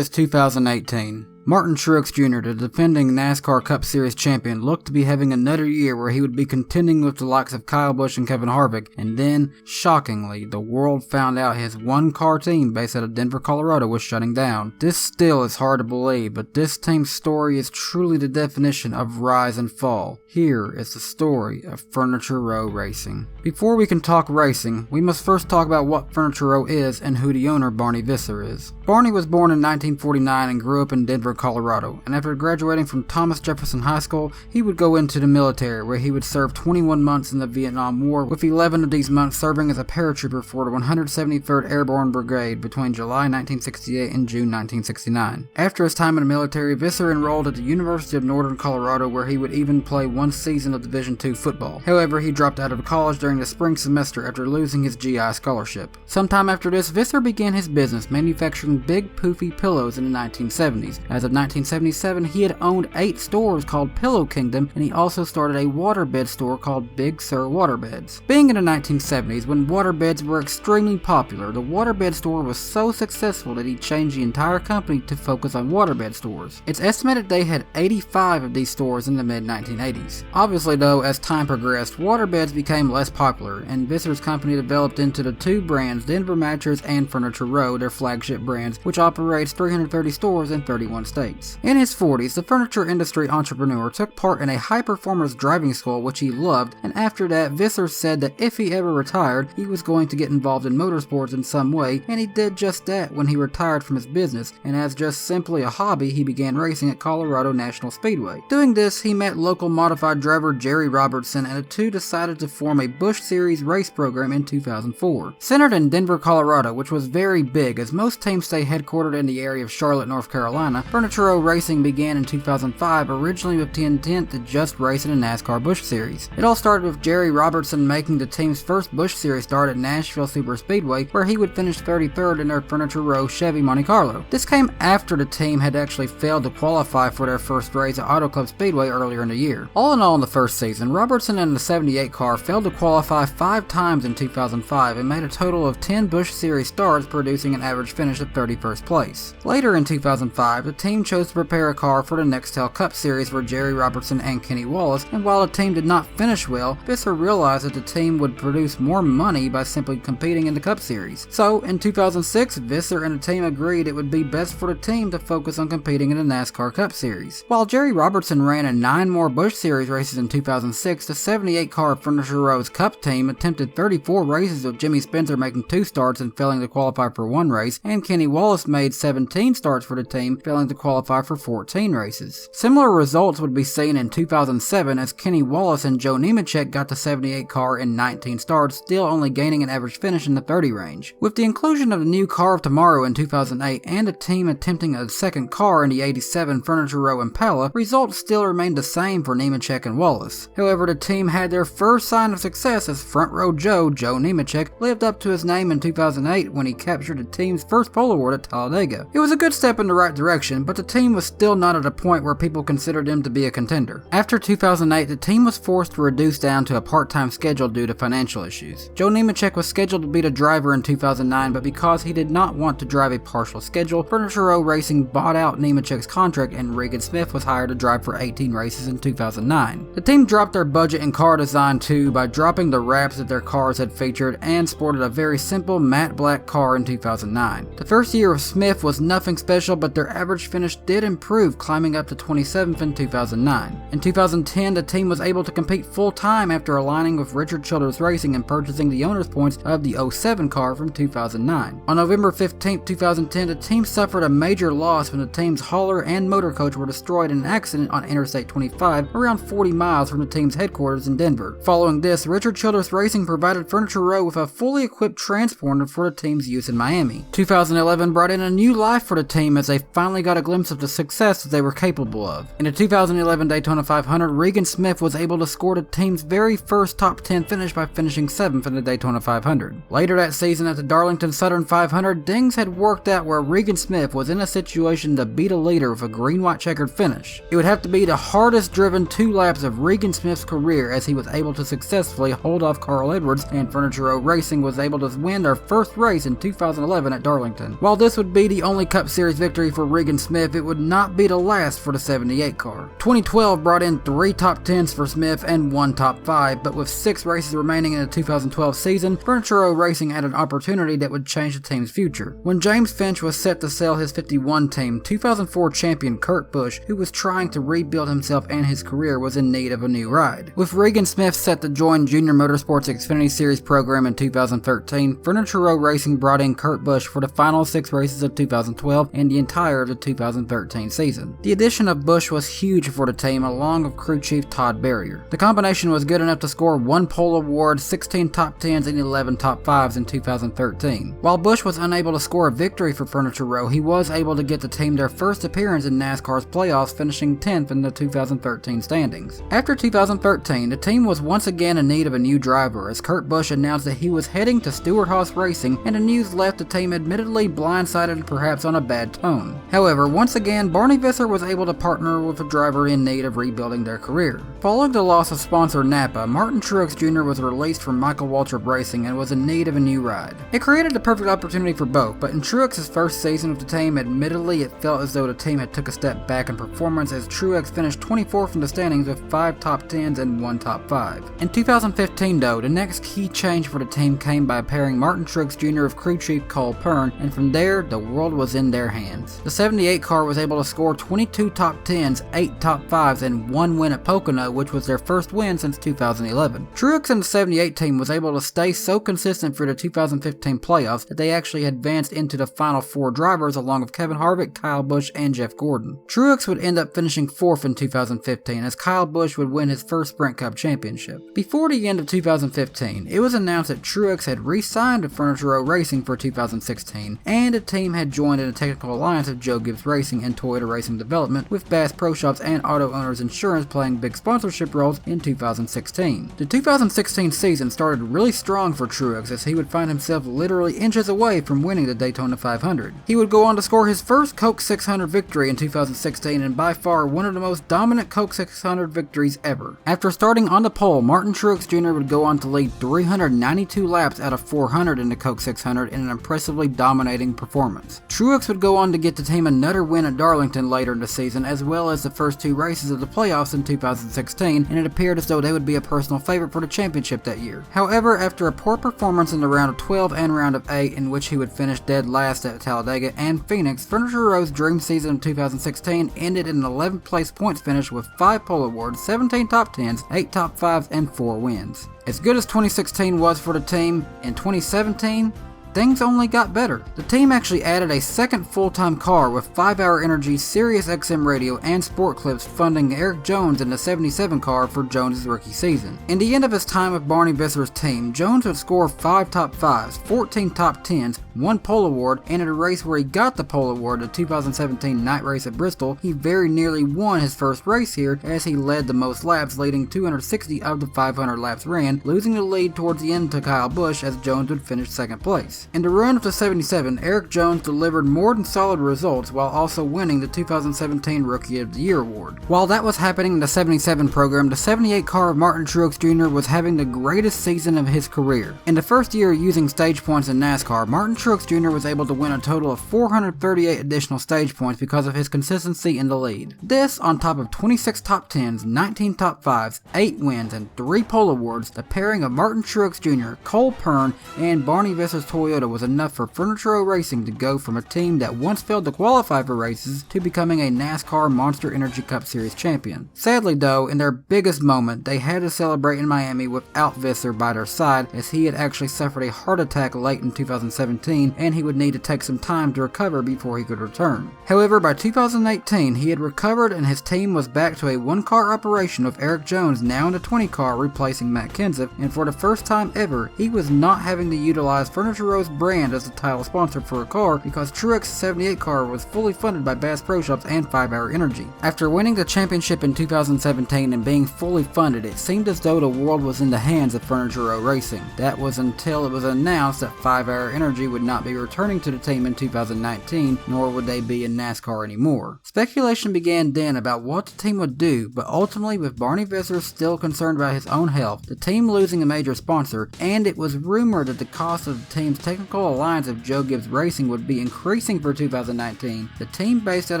is 2018. Martin Truex Jr., the defending NASCAR Cup Series champion, looked to be having another year where he would be contending with the likes of Kyle Busch and Kevin Harvick, and then, shockingly, the world found out his one-car team based out of Denver, Colorado was shutting down. This still is hard to believe, but this team's story is truly the definition of rise and fall. Here is the story of Furniture Row Racing. Before we can talk racing, we must first talk about what Furniture Row is and who the owner, Barney Visser, is. Barney was born in 1949 and grew up in Denver, Colorado, and after graduating from Thomas Jefferson High School, he would go into the military, where he would serve 21 months in the Vietnam War, with 11 of these months serving as a paratrooper for the 173rd Airborne Brigade between July 1968 and June 1969. After his time in the military, Visser enrolled at the University of Northern Colorado, where he would even play one season of Division II football. However, he dropped out of college during the spring semester after losing his GI scholarship. Sometime after this, Visser began his business, manufacturing big poofy pillows in the 1970s. As of 1977, he had owned 8 stores called Pillow Kingdom, and he also started a waterbed store called Big Sur Waterbeds. Being in the 1970s, when waterbeds were extremely popular, the waterbed store was so successful that he changed the entire company to focus on waterbed stores. It's estimated they had 85 of these stores in the mid-1980s. Obviously though, as time progressed, waterbeds became less popular, and Visser's company developed into the 2 brands, Denver Mattress and Furniture Row, their flagship brands, which operates 330 stores in 31 states. In his 40s, the furniture industry entrepreneur took part in a high-performance driving school which he loved, and after that, Visser said that if he ever retired, he was going to get involved in motorsports in some way, and he did just that when he retired from his business, and as just simply a hobby, he began racing at Colorado National Speedway. Doing this, he met local modified driver Jerry Robertson, and the two decided to form a Busch Series race program in 2004. Centered in Denver, Colorado, which was very big as most teams stay headquartered in the area of Charlotte, North Carolina, Furniture Row Racing began in 2005, originally with the intent to just race in a NASCAR Busch Series. It all started with Jerry Robertson making the team's first Busch Series start at Nashville Superspeedway, where he would finish 33rd in their Furniture Row Chevy Monte Carlo. This came after the team had actually failed to qualify for their first race at Auto Club Speedway earlier in the year. All in all, in the first season, Robertson and the 78 car failed to qualify 5 times in 2005 and made a total of 10 Busch Series starts, producing an average finish of 31st place. Later in 2005, the team chose to prepare a car for the Nextel Cup Series for Jerry Robertson and Kenny Wallace, and while the team did not finish well, Visser realized that the team would produce more money by simply competing in the Cup Series. So, in 2006, Visser and the team agreed it would be best for the team to focus on competing in the NASCAR Cup Series. While Jerry Robertson ran in 9 more Busch Series races in 2006, the 78 car Furniture Row's Cup team attempted 34 races, with Jimmy Spencer making 2 starts and failing to qualify for 1 race, and Kenny Wallace made 17 starts for the team, failing to qualify for 14 races. Similar results would be seen in 2007 as Kenny Wallace and Joe Nemechek got the 78 car in 19 starts, still only gaining an average finish in the 30 range. With the inclusion of the new Car of Tomorrow in 2008 and a team attempting a second car in the 87 Furniture Row Impala, results still remained the same for Nemechek and Wallace. However, the team had their first sign of success as Front Row Joe Nemechek, lived up to his name in 2008 when he captured the team's first pole award at Talladega. It was a good step in the right direction, but the team was still not at a point where people considered him to be a contender. After 2008, the team was forced to reduce down to a part-time schedule due to financial issues. Joe Nemechek was scheduled to be the driver in 2009, but because he did not want to drive a partial schedule, Furniture Row Racing bought out Nemechek's contract and Regan Smith was hired to drive for 18 races in 2009. The team dropped their budget in car design too by dropping the wraps that their cars had featured and sported a very simple matte black car in 2009. The first year of Smith was nothing special, but their average finish did improve, climbing up to 27th in 2009. In 2010, the team was able to compete full-time after aligning with Richard Childress Racing and purchasing the owner's points of the 07 car from 2009. On November 15, 2010, the team suffered a major loss when the team's hauler and motor coach were destroyed in an accident on Interstate 25 around 40 miles from the team's headquarters in Denver. Following this, Richard Childress Racing provided Furniture Row with a fully equipped transponder for the team's use in Miami. 2011 brought in a new life for the team as they finally got a glimpse of the success that they were capable of. In the 2011 Daytona 500, Regan Smith was able to score the team's very first top 10 finish by finishing 7th in the Daytona 500. Later that season at the Darlington Southern 500, things had worked out where Regan Smith was in a situation to beat a leader with a green-white checkered finish. It would have to be the hardest driven 2 laps of Regan Smith's career as he was able to successfully hold off Carl Edwards, and Furniture Row Racing was able to win their first race in 2011 at Darlington. While this would be the only Cup Series victory for Regan Smith, it would not be the last for the 78 car. 2012 brought in 3 top 10s for Smith and 1 top 5, but with 6 races remaining in the 2012 season, Furniture Row Racing had an opportunity that would change the team's future. When James Finch was set to sell his 51 team, 2004 champion Kurt Busch, who was trying to rebuild himself and his career, was in need of a new ride. With Regan Smith set to join Junior Motorsports Xfinity Series program in 2013, Furniture Row Racing brought in Kurt Busch for the final 6 races of 2012 and the entire of the 2013 season. The addition of Busch was huge for the team, along with crew chief Todd Berrier. The combination was good enough to score 1 pole award, 16 top 10s, and 11 top 5s in 2013. While Busch was unable to score a victory for Furniture Row, he was able to get the team their first appearance in NASCAR's playoffs, finishing 10th in the 2013 standings. After 2013, the team was once again in need of a new driver, as Kurt Busch announced that he was heading to Stewart-Haas Racing, and the news left the team admittedly blindsided and perhaps on a bad tone. However, once again, Barney Visser was able to partner with a driver in need of rebuilding their career. Following the loss of sponsor Napa, Martin Truex Jr. was released from Michael Waltrip Racing and was in need of a new ride. It created the perfect opportunity for both, but in Truex's first season with the team, admittedly it felt as though the team had took a step back in performance, as Truex finished 24th in the standings with 5 top 10s and 1 top 5. In 2015 though, the next key change for the team came by pairing Martin Truex Jr. with crew chief Cole Pearn, and from there, the world was in their hands. The 78 car was able to score 22 top 10s, 8 top 5s, and 1 win at Pocono, which was their first win since 2011. Truex and the 78 team was able to stay so consistent for the 2015 playoffs that they actually advanced into the final 4 drivers along with Kevin Harvick, Kyle Busch, and Jeff Gordon. Truex would end up finishing 4th in 2015 as Kyle Busch would win his first Sprint Cup championship. Before the end of 2015, it was announced that Truex had re-signed to Furniture Row Racing for 2016, and the team had joined in a technical alliance of Joe Gibbs Racing and Toyota Racing Development, with Bass Pro Shops and Auto Owners Insurance playing big sponsorship roles in 2016. The 2016 season started really strong for Truex, as he would find himself literally inches away from winning the Daytona 500. He would go on to score his first Coke 600 victory in 2016, and by far one of the most dominant Coke 600 victories ever. After starting on the pole, Martin Truex Jr. would go on to lead 392 laps out of 400 in the Coke 600 in an impressively dominating performance. Truex would go on to get the team another win at Darlington later in the season, as well as the first 2 races of the playoffs in 2016, and it appeared as though they would be a personal favorite for the championship that year. However, after a poor performance in the round of 12 and round of 8, in which he would finish dead last at Talladega and Phoenix, Furniture Row's dream season of 2016 ended in an 11th place points finish with 5 pole awards, 17 top 10s, 8 top 5s, and 4 wins. As good as 2016 was for the team, in 2017, things only got better. The team actually added a second full-time car with 5-Hour Energy, Sirius XM radio, and Sport Clips, funding Eric Jones in the 77 car for Jones' rookie season. In the end of his time with Barney Visser's team, Jones would score 5 top 5s, 14 top 10s, 1 pole award, and in a race where he got the pole award, the 2017 night race at Bristol, he very nearly won his first race here, as he led the most laps, leading 260 of the 500 laps ran, losing the lead towards the end to Kyle Busch, as Jones would finish 2nd place. In the run of the 77, Eric Jones delivered more than solid results while also winning the 2017 Rookie of the Year award. While that was happening in the 77 program, the 78 car of Martin Truex Jr. was having the greatest season of his career. In the first year using stage points in NASCAR, Martin Truex Jr. was able to win a total of 438 additional stage points because of his consistency in the lead. This, on top of 26 top 10s, 19 top 5s, 8 wins, and 3 pole awards, the pairing of Martin Truex Jr., Cole Pearn, and Barney Visser's Toyota was enough for Furniture Row Racing to go from a team that once failed to qualify for races to becoming a NASCAR Monster Energy Cup Series champion. Sadly though, in their biggest moment, they had to celebrate in Miami without Visser by their side, as he had actually suffered a heart attack late in 2017 2017, and he would need to take some time to recover before he could return. However, by 2018, he had recovered and his team was back to a one-car operation with Eric Jones now in the 20-car replacing Matt Kenseth, and for the first time ever, he was not having to utilize Furniture Row's brand as the title sponsor for a car because Truex 78 car was fully funded by Bass Pro Shops and 5 Hour Energy. After winning the championship in 2017 and being fully funded, it seemed as though the world was in the hands of Furniture Row Racing. That was until it was announced that 5 Hour Energy would not be returning to the team in 2019, nor would they be in NASCAR anymore. Speculation began then about what the team would do, but ultimately with Barney Visser still concerned about his own health, the team losing a major sponsor, and it was rumored that the cost of the team's technical alliance of Joe Gibbs Racing would be increasing for 2019, the team based out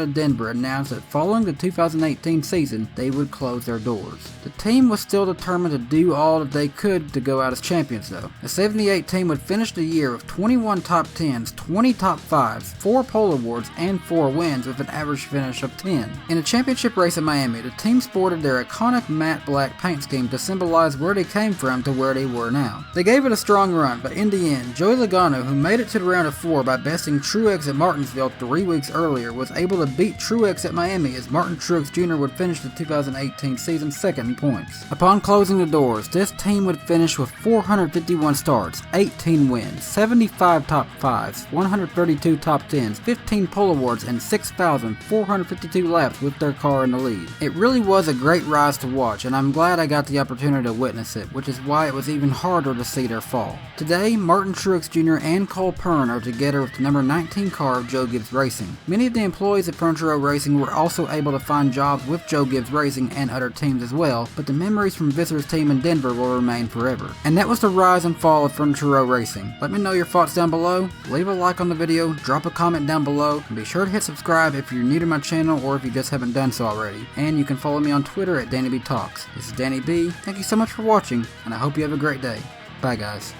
of Denver announced that following the 2018 season, they would close their doors. The team was still determined to do all that they could to go out as champions though. The 78 team would finish the year with 21 top 10s, 20 top 5s, 4 pole awards, and 4 wins with an average finish of 10. In a championship race at Miami, the team sported their iconic matte black paint scheme to symbolize where they came from to where they were now. They gave it a strong run, but in the end, Joey Logano, who made it to the round of 4 by besting Truex at Martinsville 3 weeks earlier, was able to beat Truex at Miami as Martin Truex Jr. would finish the 2018 season second in points. Upon closing the doors, this team would finish with 451 starts, 18 wins, 75 top 5s, 132 top 10s, 15 pole awards, and 6,452 laps with their car in the lead. It really was a great rise to watch, and I'm glad I got the opportunity to witness it, which is why it was even harder to see their fall. Today, Martin Truex Jr. and Cole Pearn are together with the number 19 car of Joe Gibbs Racing. Many of the employees at Furniture Row Racing were also able to find jobs with Joe Gibbs Racing and other teams as well, but the memories from Visser's team in Denver will remain forever. And that was the rise and fall of Furniture Row Racing. Let me know your thoughts down below, leave a like on the video, drop a comment down below, and be sure to hit subscribe if you're new to my channel or if you just haven't done so already. And you can follow me on Twitter at DannyBTalks. This is Danny B. Thank you so much for watching, and I hope you have a great day. Bye guys.